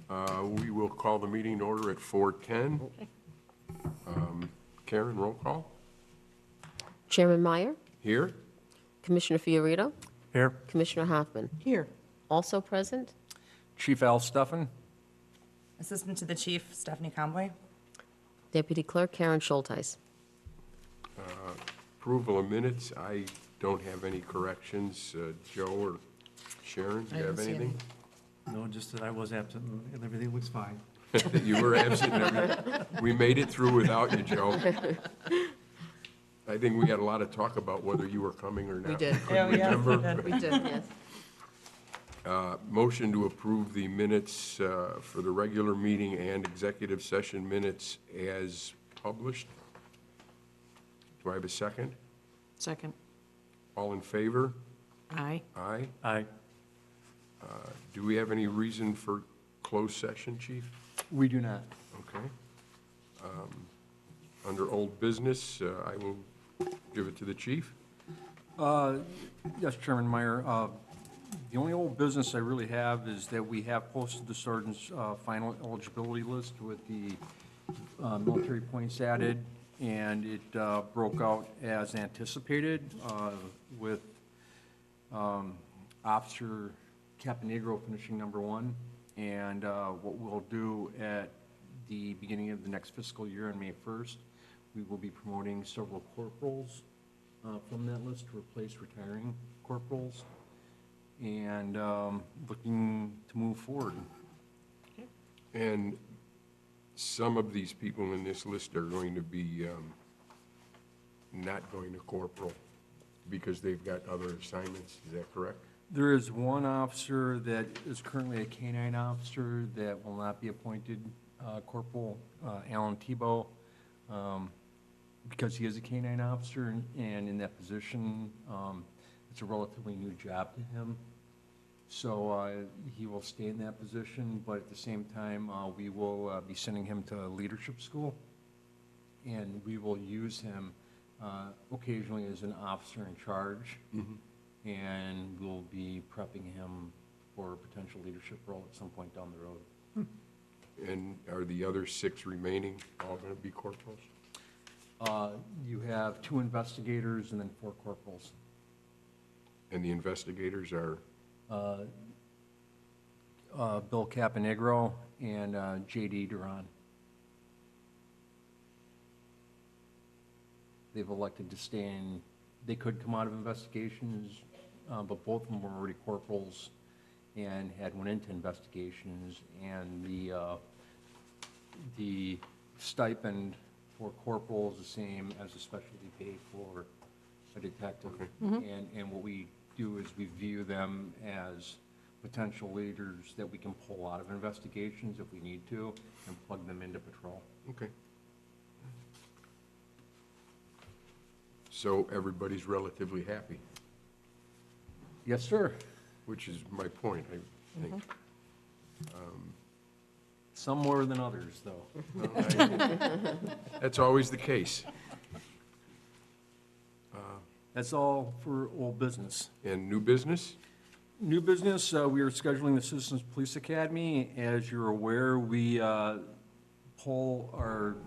We will call the meeting to order at 4:10. Karen, roll call. Chairman Meyer, Here? Commissioner Fiorito, Here. Commissioner Hoffman. Here. Also present, Chief Al Stuffin. Assistant to the Chief, Stephanie Conboy. Deputy Clerk Karen Schulteis. Approval of minutes. I don't have any corrections. Joe or Sharon, do you have anything? No, just that I was absent and everything looks fine. That you were absent and everything. We made it through without you, Joe. I think we had a lot of talk about whether you were coming or not. We did. Couldn't remember. We did, yes. Motion to approve the minutes for the regular meeting and executive session minutes as published. Do I have a second? Second. All in favor? Aye. Aye. Aye. Do we have any reason for closed session, Chief? We do not. Okay. Under old business, I will give it to the chief. Yes, Chairman Meyer. The only old business I really have is that we have posted the sergeant's final eligibility list with the military points added, and it broke out as anticipated with Officer Caponegro finishing number 1. And what we'll do at the beginning of the next fiscal year on May 1st, we will be promoting several corporals from that list to replace retiring corporals, and looking to move forward. And some of these people in this list are going to be not going to corporal because they've got other assignments. Is that correct? There is one officer that is currently a K-9 officer that will not be appointed Corporal Alan Tebow, because he is a K-9 officer, and in that position, it's a relatively new job to him. So he will stay in that position, but at the same time, we will be sending him to leadership school, and we will use him occasionally as an officer in charge. Mm-hmm. And we'll be prepping him for a potential leadership role at some point down the road. And are the other 6 remaining all going to be corporals? You have 2 investigators and then 4 corporals. And the investigators are? Bill Caponegro and J.D. Duran. They've elected to stay in. They could come out of investigations, but both of them were already corporals and had went into investigations, and the stipend for corporal is the same as the specialty paid for a detective. Okay. And what we do is we view them as potential leaders that we can pull out of investigations if we need to and plug them into patrol. Okay. So everybody's relatively happy, Yes, sir. which is my point, I think. Some more than others, though. That's always the case. That's all for old business. And new business? New business, we are scheduling the Citizens Police Academy. As you're aware, we pull our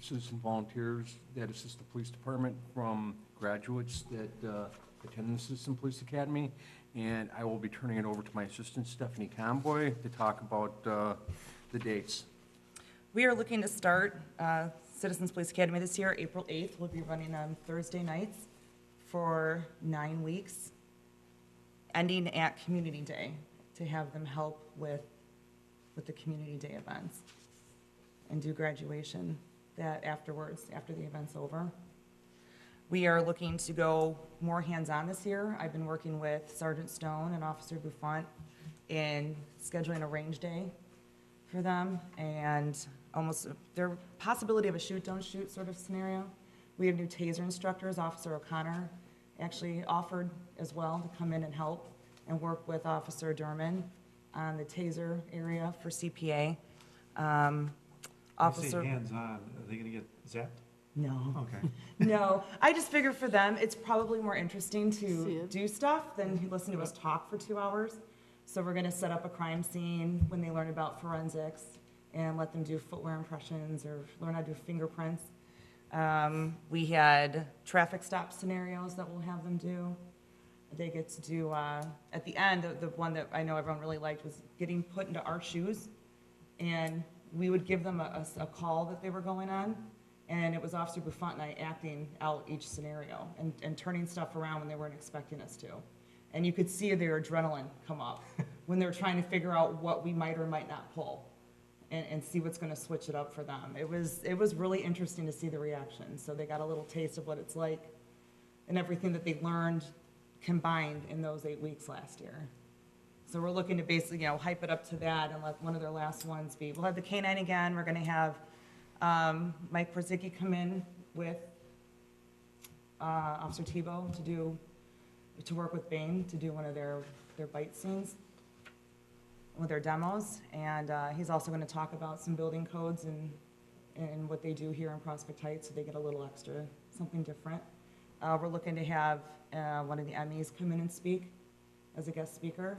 citizen volunteers that assist the police department from graduates that attend the Citizen Police Academy. And I will be turning it over to my assistant, Stephanie Conboy, to talk about the dates. We are looking to start Citizens Police Academy this year, April 8th. We'll be running on Thursday nights for 9 weeks, ending at Community Day, to have them help with the Community Day events and do graduation that afterwards, after the event's over. We are looking to go more hands-on this year. I've been working with Sergeant Stone and Officer Buffont in scheduling a range day for them, and almost their possibility of a shoot-don't-shoot sort of scenario. We have new taser instructors. Officer O'Connor actually offered as well to come in and help and work with Officer Durman on the taser area for CPA. When you Officer, say hands-on, are they gonna get zapped? no. Okay. No, I just figure for them, it's probably more interesting See to it. do stuff than listen to us talk for 2 hours. So we're gonna set up a crime scene when they learn about forensics and let them do footwear impressions or learn how to do fingerprints. We had traffic stop scenarios that we'll have them do. They get to do, at the end, the one that I know everyone really liked was getting put into our shoes. And we would give them a call that they were going on. And it was Officer Buffont and I acting out each scenario and turning stuff around when they weren't expecting us to. And you could see their adrenaline come up when they were trying to figure out what we might or might not pull and see what's gonna switch it up for them. It was really interesting to see the reaction. So they got a little taste of what it's like and everything that they learned combined in those 8 weeks last year. So we're looking to basically, hype it up to that and let one of their last ones be. We'll have the K-9 again. We're gonna have Mike Przicki come in with Officer Tebow to work with Bain to do one of their bite scenes with their demos. And he's also gonna talk about some building codes and what they do here in Prospect Heights, so they get a little extra, something different. We're looking to have one of the MEs come in and speak as a guest speaker,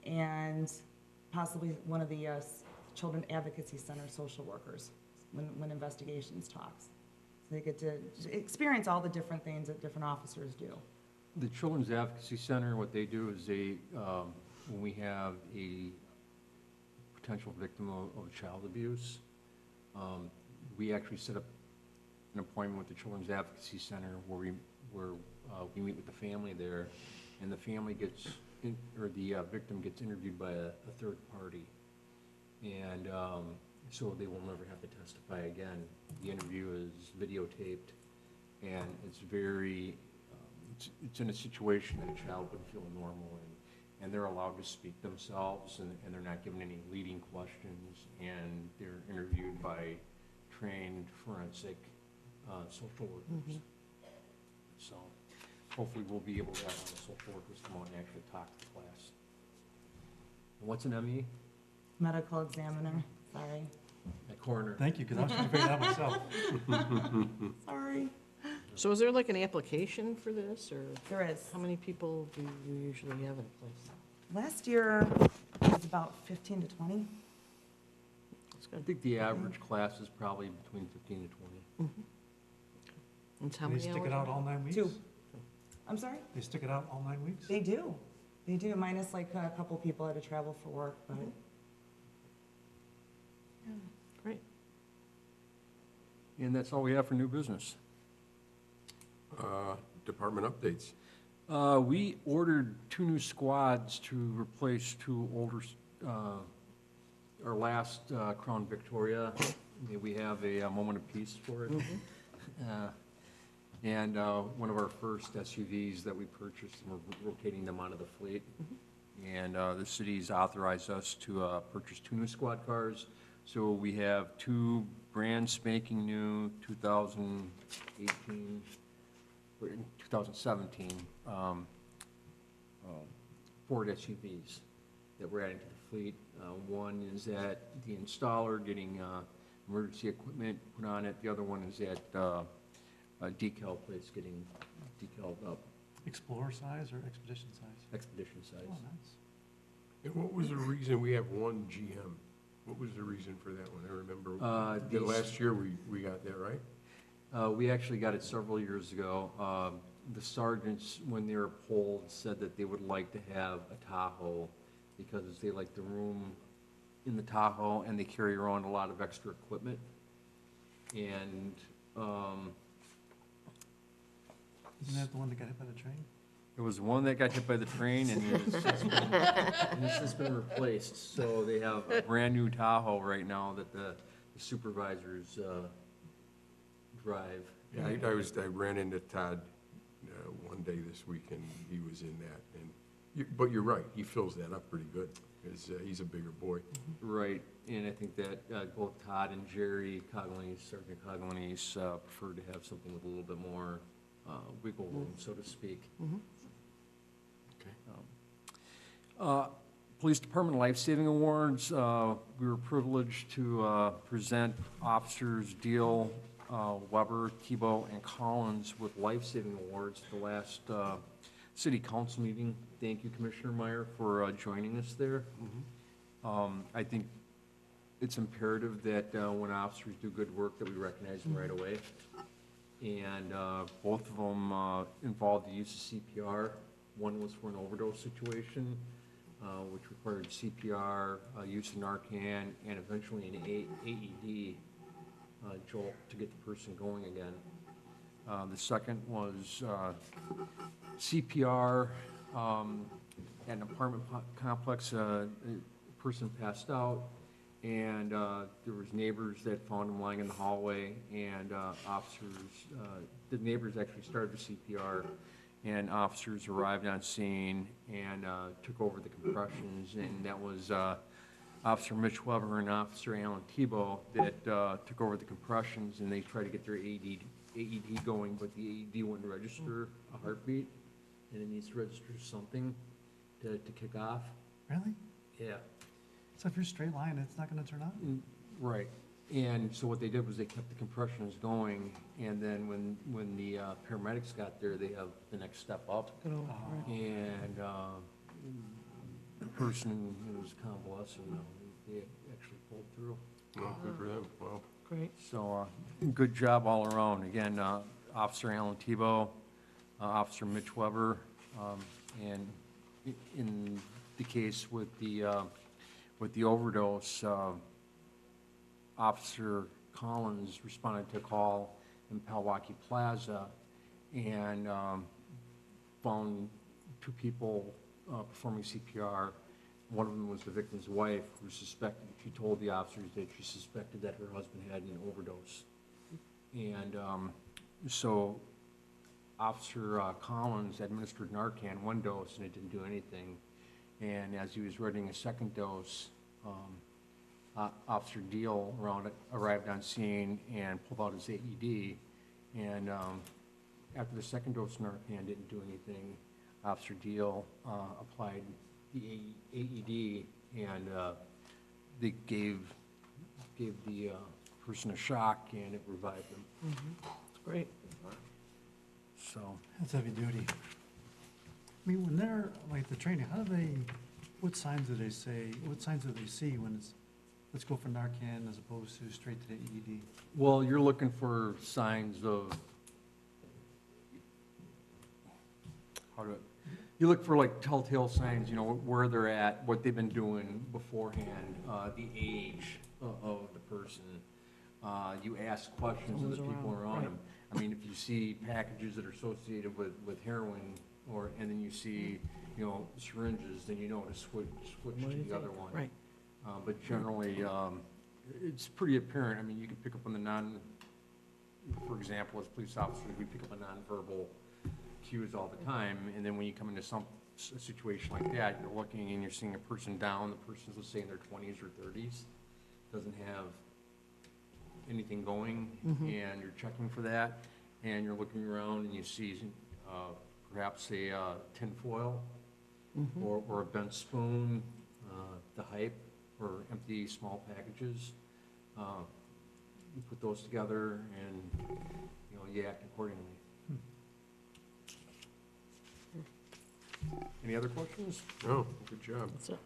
and possibly one of the Children Advocacy Center social workers when investigations talks. So they get to experience all the different things that different officers do. The Children's Advocacy Center, what they do is they, when we have a potential victim of child abuse, we actually set up an appointment with the Children's Advocacy Center where we meet with the family there, and the family gets, or the victim gets interviewed by a third party. And so they will never have to testify again. The interview is videotaped, and it's very, it's in a situation that a child would feel normal, and they're allowed to speak themselves, and they're not given any leading questions, and they're interviewed by trained forensic social workers. So hopefully we'll be able to have the social workers come out and actually talk to the class. And what's an ME? Medical examiner, sorry. A coroner. Thank you, because I was trying to figure that myself. Sorry. So is there like an application for this, or There is. how many people do you usually have in place? Last year was about 15 to 20. That's I good. think the average class is probably between 15 to 20. And how They many hours? stick it out all 9 weeks? 2. I'm sorry? They stick it out all 9 weeks? They do. They do, minus like a couple people had to travel for work, but Great. And that's all we have for new business. Department updates. We ordered 2 new squads to replace 2 older, our last Crown Victoria. We have a moment of peace for it. And one of our first SUVs that we purchased, and we're rotating them out of the fleet. And the city's authorized us to purchase 2 new squad cars. So we have 2 brand spanking new 2018, or 2017 Ford SUVs that we're adding to the fleet. One is at the installer getting emergency equipment put on it. The other one is at a decal place getting decaled up, Explorer size or Expedition size? expedition size. Oh, nice. And what was the reason we have one GM? What was the reason for that one? I remember the these- last year we got that, right? We actually got it several years ago. The sergeants, when they were polled, said that they would like to have a Tahoe because they like the room in the Tahoe and they carry around a lot of extra equipment. And Isn't that the one that got hit by the train? there was one that got hit by the train and it's since been replaced. So they have a brand-new Tahoe right now that the supervisors drive. Yeah, I ran into Todd one day this week, and he was in that. And but you're right, he fills that up pretty good, because he's a bigger boy. Right, and I think that both Todd and Jerry Coglany, Sergeant Coglany's, prefer to have something with a little bit more wiggle room, so to speak. Okay. Police Department Life Saving Awards, we were privileged to present officers Deal, Weber, Tebow, and Collins with life-saving awards at the last city council meeting thank you, Commissioner Meyer, for joining us there. I think it's imperative that when officers do good work, that we recognize them right away. And both of them involved the use of CPR. One was for an overdose situation, which required CPR, use of Narcan, and eventually an AED jolt to get the person going again. The second was CPR at an apartment complex. A person passed out, and there was neighbors that found him lying in the hallway, and the neighbors actually started the CPR, and officers arrived on scene and took over the compressions, and that was Officer Mitch Weber and Officer Alan Tebow that took over the compressions, and they tried to get their AED going, but the AED wouldn't register a heartbeat, and it needs to register something to kick off. Really? Yeah. So if you're straight line, it's not gonna turn on? Right, and so what they did was they kept the compressions going, and then when the paramedics got there, they have the next step up, Good old- right. and the person who was convalescing, they actually pulled through. Oh, good for them, wow. Great. So, good job all around. Again, Officer Alan Tebow, Officer Mitch Weber, and in the case with the overdose, Officer Collins responded to a call in Palwaukee Plaza and found two people performing CPR. One of them was the victim's wife, who suspected, she told the officers that she suspected that her husband had an overdose. And so Officer Collins administered Narcan, one dose, and it didn't do anything. And as he was readying a second dose, Officer Deal arrived on scene and pulled out his AED. And after the second dose of Narcan didn't do anything, Officer Deal applied the AED, and they gave the person a shock, and it revived them. It's great. So, That's heavy duty. I mean, when they're, like, the training, what signs do they see when it's, let's go for Narcan as opposed to straight to the ED? well, you're looking for signs of, you look for like telltale signs, where they're at, what they've been doing beforehand, the age of the person. You ask questions of the people around them. I mean, if you see packages that are associated with heroin, and then you see, syringes, then you know to switch What do to you the other think? one. Right. But generally, it's pretty apparent. I mean, you can pick up on for example, as police officers, we pick up on nonverbal cues all the time, and then when you come into a situation like that, you're looking and you're seeing a person down, the person's, let's say, in their 20s or 30s, doesn't have anything going, and you're checking for that, and you're looking around and you see perhaps a tin foil or a bent spoon, the hype, or empty small packages. You put those together and, you act accordingly. Any other questions? Oh, good job. That's it.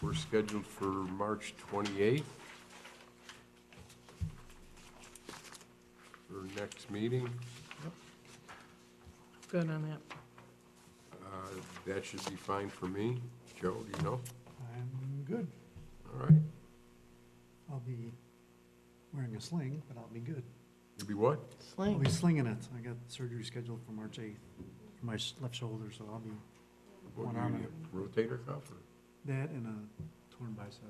We're scheduled for March 28th for next meeting. Good on that. That should be fine for me. Joe, do you know? I'm good. All right. I'll be wearing a sling, but I'll be good. You'll be what? I'll Sling. be slinging it. I got surgery scheduled for March 8th for my left shoulder, so I'll be What, One you arm need a rotator cuff or? that and a torn bicep.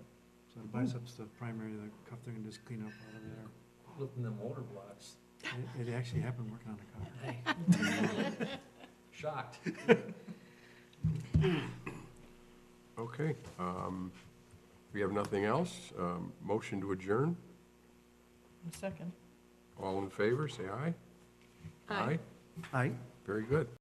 So the bicep's the primary, the cuff they're gonna just clean up out of there. Flipping the motor blocks. It actually happened working on the car. Shocked. Okay. We have nothing else. Motion to adjourn. A second. All in favor, say aye. Aye. Aye. Very good.